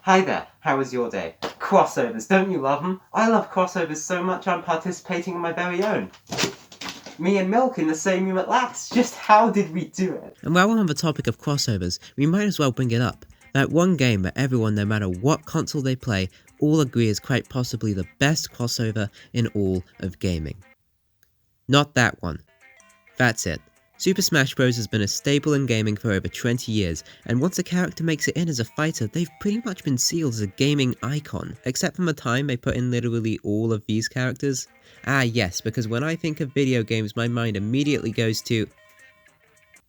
Hi there, how was your day? Crossovers, don't you love them? I love crossovers so much I'm participating in my very own. Me and Milk in the same room at last. Just how did we do it? And while we're on the topic of crossovers, we might as well bring it up. That one game that everyone, no matter what console they play, all agree is quite possibly the best crossover in all of gaming. Not that one. That's it. Super Smash Bros. Has been a staple in gaming for over 20 years, and once a character makes it in as a fighter, they've pretty much been sealed as a gaming icon, except from the time they put in literally all of these characters. Ah yes, because when I think of video games, my mind immediately goes to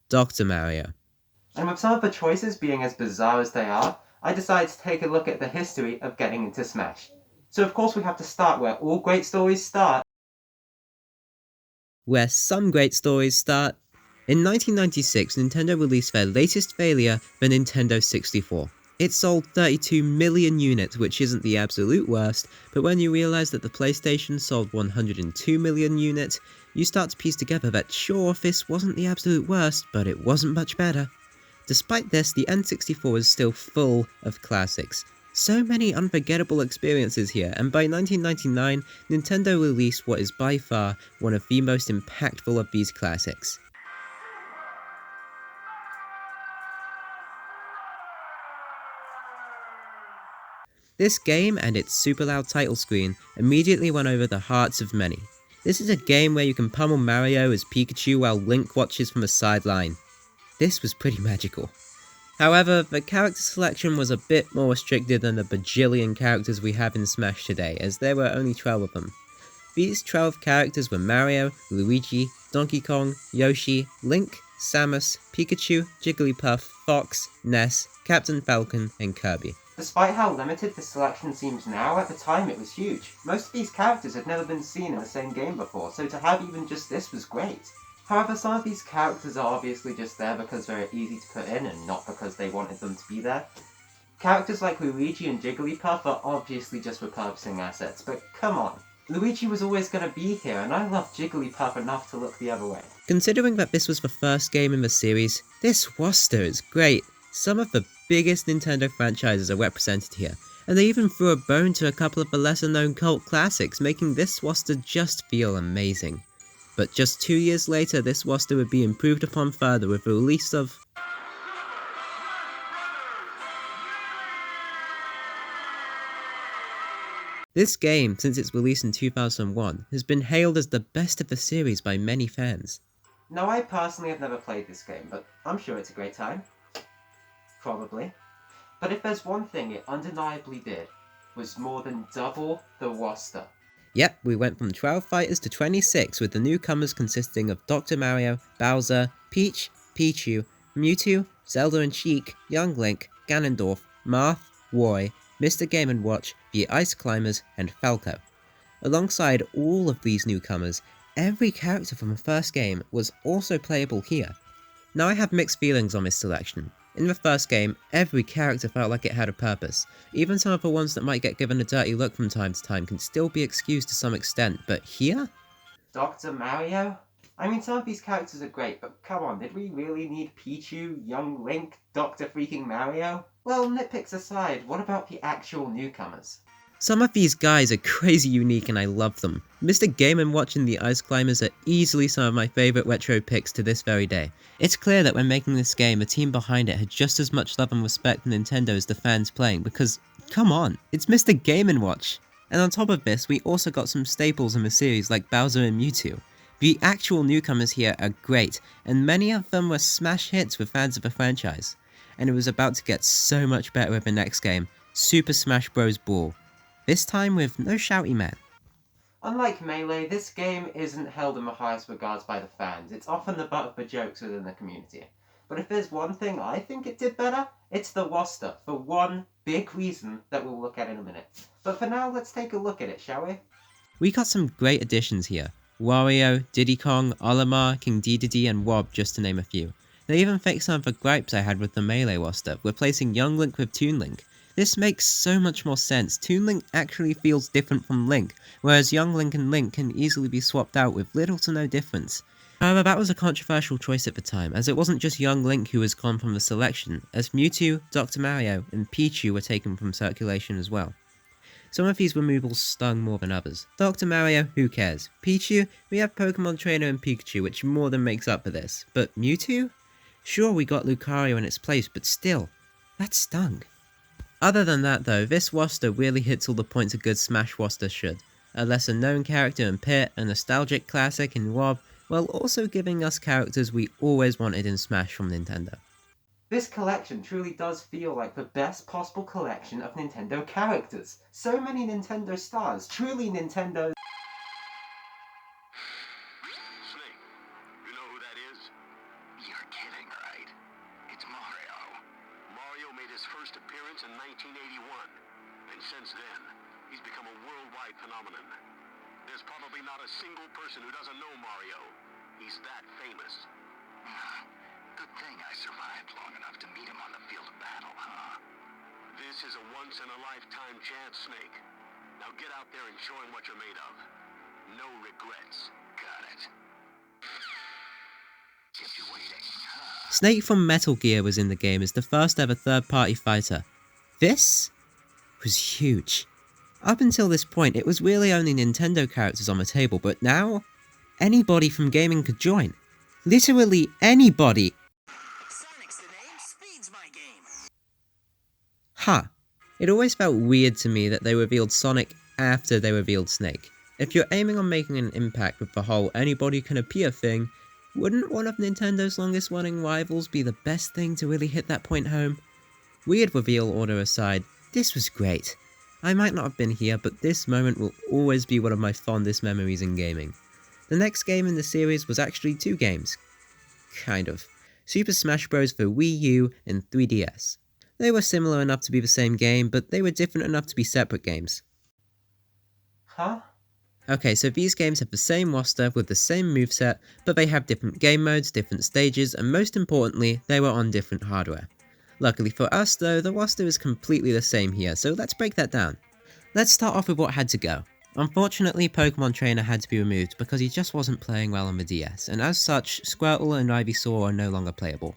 Dr. Mario. And with some of the choices being as bizarre as they are, I decided to take a look at the history of getting into Smash. So of course we have to start where all great stories start. Where some great stories start. In 1996, Nintendo released their latest failure, the Nintendo 64. It sold 32 million units, which isn't the absolute worst, but when you realise that the PlayStation sold 102 million units, you start to piece together that sure, this wasn't the absolute worst, but it wasn't much better. Despite this, the N64 is still full of classics. So many unforgettable experiences here, and by 1999, Nintendo released what is by far one of the most impactful of these classics. This game and its super loud title screen immediately won over the hearts of many. This is a game where you can pummel Mario as Pikachu while Link watches from the sideline. This was pretty magical. However, the character selection was a bit more restricted than the bajillion characters we have in Smash today, as there were only 12 of them. These 12 characters were Mario, Luigi, Donkey Kong, Yoshi, Link, Samus, Pikachu, Jigglypuff, Fox, Ness, Captain Falcon, and Kirby. Despite how limited the selection seems now, at the time it was huge. Most of these characters had never been seen in the same game before, so to have even just this was great. However, some of these characters are obviously just there because they're easy to put in and not because they wanted them to be there. Characters like Luigi and Jigglypuff are obviously just repurposing assets, but come on. Luigi was always going to be here, and I love Jigglypuff enough to look the other way. Considering that this was the first game in the series, this roster is great. Some of the biggest Nintendo franchises are represented here, and they even threw a bone to a couple of the lesser known cult classics, making this roster just feel amazing. But just 2 years later, this roster would be improved upon further with the release of this game, since its release in 2001, has been hailed as the best of the series by many fans. Now, I personally have never played this game, but I'm sure it's a great time. Probably. But if there's one thing it undeniably did, was more than double the roster. Yep, we went from 12 fighters to 26, with the newcomers consisting of Dr. Mario, Bowser, Peach, Pichu, Mewtwo, Zelda and Sheik, Young Link, Ganondorf, Marth, Roy, Mr. Game & Watch, the Ice Climbers, and Falco. Alongside all of these newcomers, every character from the first game was also playable here. Now I have mixed feelings on this selection. In the first game, every character felt like it had a purpose. Even some of the ones that might get given a dirty look from time to time can still be excused to some extent, but here? Dr. Mario? I mean, some of these characters are great, but come on, did we really need Pichu, Young Link, Dr. freaking Mario? Well, nitpicks aside, what about the actual newcomers? Some of these guys are crazy unique and I love them. Mr. Game & Watch and the Ice Climbers are easily some of my favourite retro picks to this very day. It's clear that when making this game, the team behind it had just as much love and respect for Nintendo as the fans playing, because, come on, it's Mr. Game & Watch! And on top of this, we also got some staples in the series like Bowser and Mewtwo. The actual newcomers here are great, and many of them were smash hits with fans of the franchise. And it was about to get so much better with the next game, Super Smash Bros. Brawl. This time with no shouty man. Unlike Melee, this game isn't held in the highest regards by the fans. It's often the butt of the jokes within the community. But if there's one thing I think it did better, it's the roster, for one big reason that we'll look at in a minute. But for now, let's take a look at it, shall we? We got some great additions here. Wario, Diddy Kong, Olimar, King Dedede, and Wob, just to name a few. They even fixed some of the gripes I had with the Melee roster, replacing Young Link with Toon Link. This makes so much more sense. Toon Link actually feels different from Link, whereas Young Link and Link can easily be swapped out with little to no difference. However, that was a controversial choice at the time, as it wasn't just young Link who was gone from the selection, as Mewtwo, Dr. Mario, and Pichu were taken from circulation as well. Some of these removals stung more than others. Dr. Mario, who cares? Pichu, we have Pokemon Trainer and Pikachu, which more than makes up for this. But Mewtwo? Sure, we got Lucario in its place, but still, that stung. Other than that though, this roster really hits all the points a good Smash roster should. A lesser known character in Pit, a nostalgic classic in Rob, while also giving us characters we always wanted in Smash from Nintendo. This collection truly does feel like the best possible collection of Nintendo characters. So many Nintendo stars, truly Nintendo. Snake, you know who that is? You're kidding, right? It's Mario. Mario made his first appearance in 1981, and since then, he's become a worldwide phenomenon. There's probably not a single person who doesn't know Mario. He's that famous. Good thing I survived long enough to meet him on the field of battle, huh? This is a once-in-a-lifetime chance, Snake. Now get out there and show him what you're made of. No regrets. Got it. Kept you waiting, huh? Snake from Metal Gear was in the game as the first ever third-party fighter. This was huge. Up until this point, it was really only Nintendo characters on the table, but now, anybody from gaming could join. Literally anybody. Sonic's the name, speed's my game. Huh. It always felt weird to me that they revealed Sonic after they revealed Snake. If you're aiming on making an impact with the whole anybody can appear thing, wouldn't one of Nintendo's longest running rivals be the best thing to really hit that point home? Weird reveal order aside, this was great. I might not have been here, but this moment will always be one of my fondest memories in gaming. The next game in the series was actually two games. Kind of. Super Smash Bros. For Wii U and 3DS. They were similar enough to be the same game, but they were different enough to be separate games. Huh? Okay, so these games have the same roster with the same moveset, but they have different game modes, different stages, and most importantly, they were on different hardware. Luckily for us though, the roster is completely the same here, so let's break that down. Let's start off with what had to go. Unfortunately, Pokemon Trainer had to be removed because he just wasn't playing well on the DS, and as such, Squirtle and Ivysaur are no longer playable.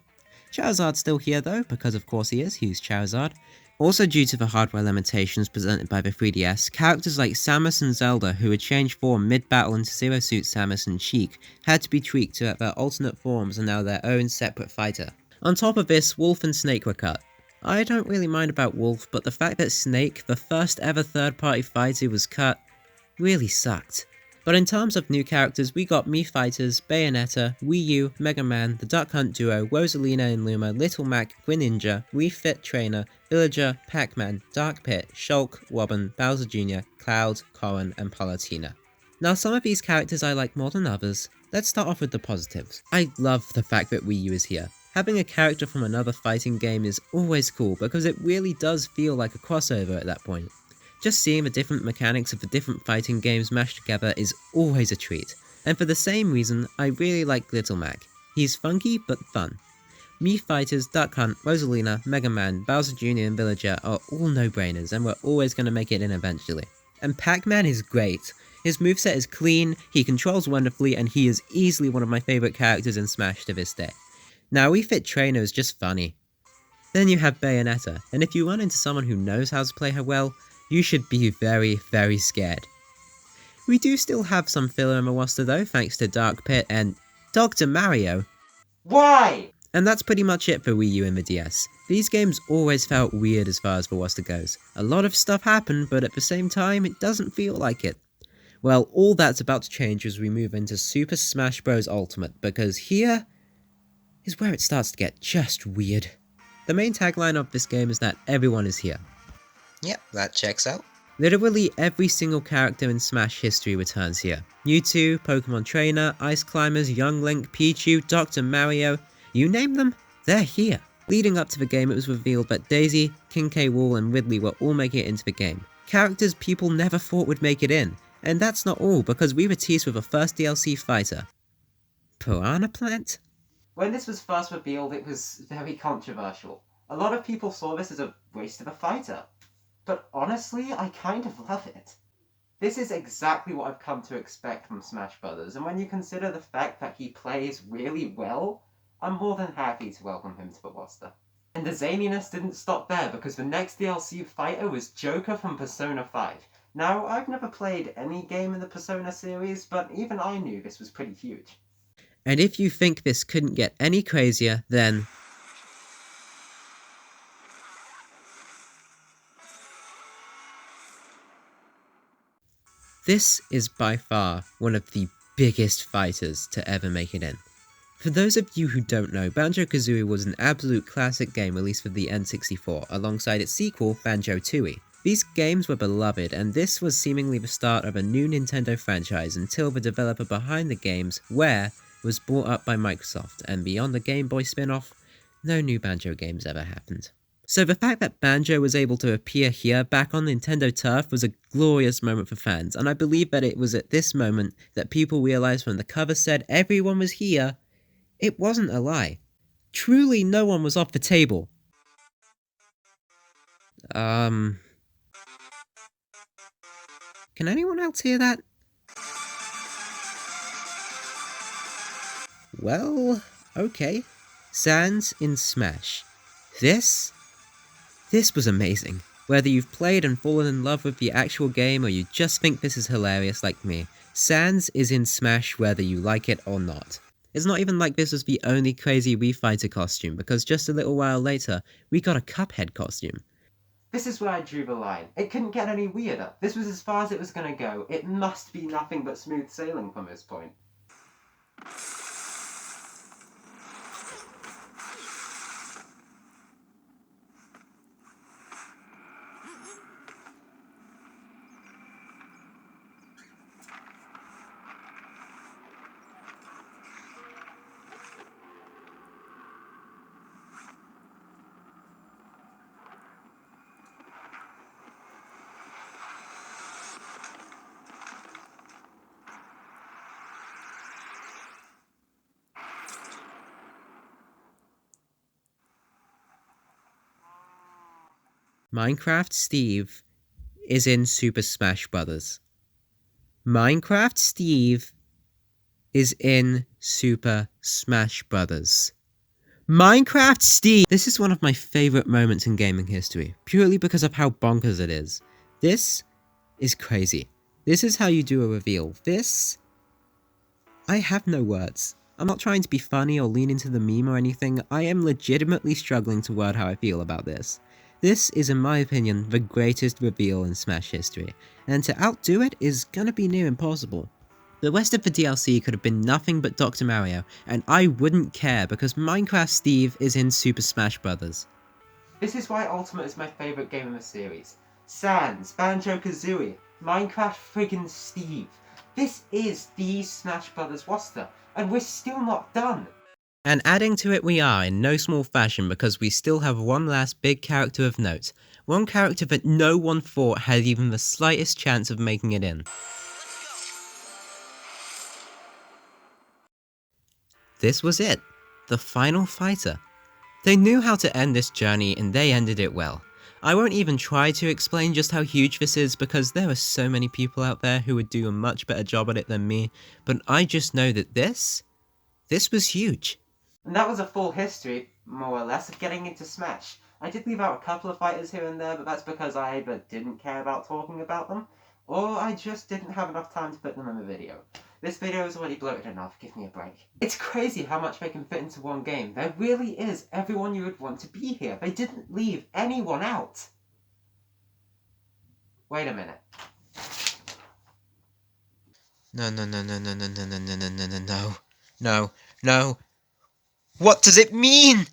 Charizard's still here though, because of course he is, he's Charizard. Also due to the hardware limitations presented by the 3DS, characters like Samus and Zelda, who had changed form mid-battle into Zero Suit Samus and Sheik, had to be tweaked so that their alternate forms are now their own separate fighter. On top of this, Wolf and Snake were cut. I don't really mind about Wolf, but the fact that Snake, the first ever third-party fighter, was cut really sucked. But in terms of new characters, we got Mii Fighters, Bayonetta, Wii U, Mega Man, the Duck Hunt Duo, Rosalina and Luma, Little Mac, Greninja, Wii Fit Trainer, Villager, Pac-Man, Dark Pit, Shulk, Robin, Bowser Jr., Cloud, Corrin, and Palutena. Now some of these characters I like more than others. Let's start off with the positives. I love the fact that Wii U is here. Having a character from another fighting game is always cool because it really does feel like a crossover at that point. Just seeing the different mechanics of the different fighting games mashed together is always a treat, and for the same reason, I really like Little Mac. He's funky but fun. Mii Fighters, Duck Hunt, Rosalina, Mega Man, Bowser Jr. and Villager are all no-brainers and we're always going to make it in eventually. And Pac-Man is great. His moveset is clean, he controls wonderfully, and he is easily one of my favourite characters in Smash to this day. Now Wii Fit Trainer is just funny. Then you have Bayonetta, and if you run into someone who knows how to play her well, you should be very, very scared. We do still have some filler in the roster though, thanks to Dark Pit and Dr. Mario. Why? And that's pretty much it for Wii U and the DS. These games always felt weird as far as the roster goes. A lot of stuff happened, but at the same time, it doesn't feel like it. Well, all that's about to change as we move into Super Smash Bros. Ultimate, because here is where it starts to get just weird. The main tagline of this game is that everyone is here. Yep, that checks out. Literally every single character in Smash history returns here. Mewtwo, Pokemon Trainer, Ice Climbers, Young Link, Pichu, Dr. Mario, you name them, they're here. Leading up to the game, it was revealed that Daisy, King K. Rool and Ridley were all making it into the game. Characters people never thought would make it in. And that's not all, because we were teased with a first DLC fighter. Piranha Plant? When this was first revealed, it was very controversial. A lot of people saw this as a waste of a fighter. But honestly, I kind of love it. This is exactly what I've come to expect from Smash Brothers, and when you consider the fact that he plays really well, I'm more than happy to welcome him to the roster. And the zaniness didn't stop there, because the next DLC fighter was Joker from Persona 5. Now, I've never played any game in the Persona series, but even I knew this was pretty huge. And if you think this couldn't get any crazier, then this is by far one of the biggest fighters to ever make it in. For those of you who don't know, Banjo-Kazooie was an absolute classic game released for the N64, alongside its sequel, Banjo-Tooie. These games were beloved, and this was seemingly the start of a new Nintendo franchise until the developer behind the games, Rare, was bought up by Microsoft, and beyond the Game Boy spin-off, no new Banjo games ever happened. So the fact that Banjo was able to appear here back on Nintendo turf was a glorious moment for fans, and I believe that it was at this moment that people realized when the cover said everyone was here, it wasn't a lie. Truly no one was off the table. Can anyone else hear that? Well, okay. Sans in Smash. This was amazing. Whether you've played and fallen in love with the actual game or you just think this is hilarious like me, Sans is in Smash whether you like it or not. It's not even like this was the only crazy Wii Fighter costume, because just a little while later, we got a Cuphead costume. This is where I drew the line. It couldn't get any weirder. This was as far as it was gonna go. It must be nothing but smooth sailing from this point. Minecraft Steve is in Super Smash Bros. Minecraft Steve is in Super Smash Bros. Minecraft Steve! This is one of my favourite moments in gaming history, purely because of how bonkers it is. This is crazy. This is how you do a reveal. I have no words. I'm not trying to be funny or lean into the meme or anything, I am legitimately struggling to word how I feel about this. This is, in my opinion, the greatest reveal in Smash history, and to outdo it is gonna be near impossible. The rest of the DLC could have been nothing but Dr. Mario, and I wouldn't care because Minecraft Steve is in Super Smash Bros. This is why Ultimate is my favourite game in the series. Sans, Banjo-Kazooie, Minecraft friggin' Steve. This is the Smash Brothers roster, and we're still not done. And adding to it we are in no small fashion because we still have one last big character of note. One character that no one thought had even the slightest chance of making it in. This was it. The final fighter. They knew how to end this journey and they ended it well. I won't even try to explain just how huge this is because there are so many people out there who would do a much better job at it than me, but I just know that this was huge. And that was a full history, more or less, of getting into Smash. I did leave out a couple of fighters here and there, but that's because I either didn't care about talking about them, or I just didn't have enough time to put them in the video. This video is already bloated enough, give me a break. It's crazy how much they can fit into one game. There really is everyone you would want to be here. They didn't leave anyone out. Wait a minute. No. What does it mean?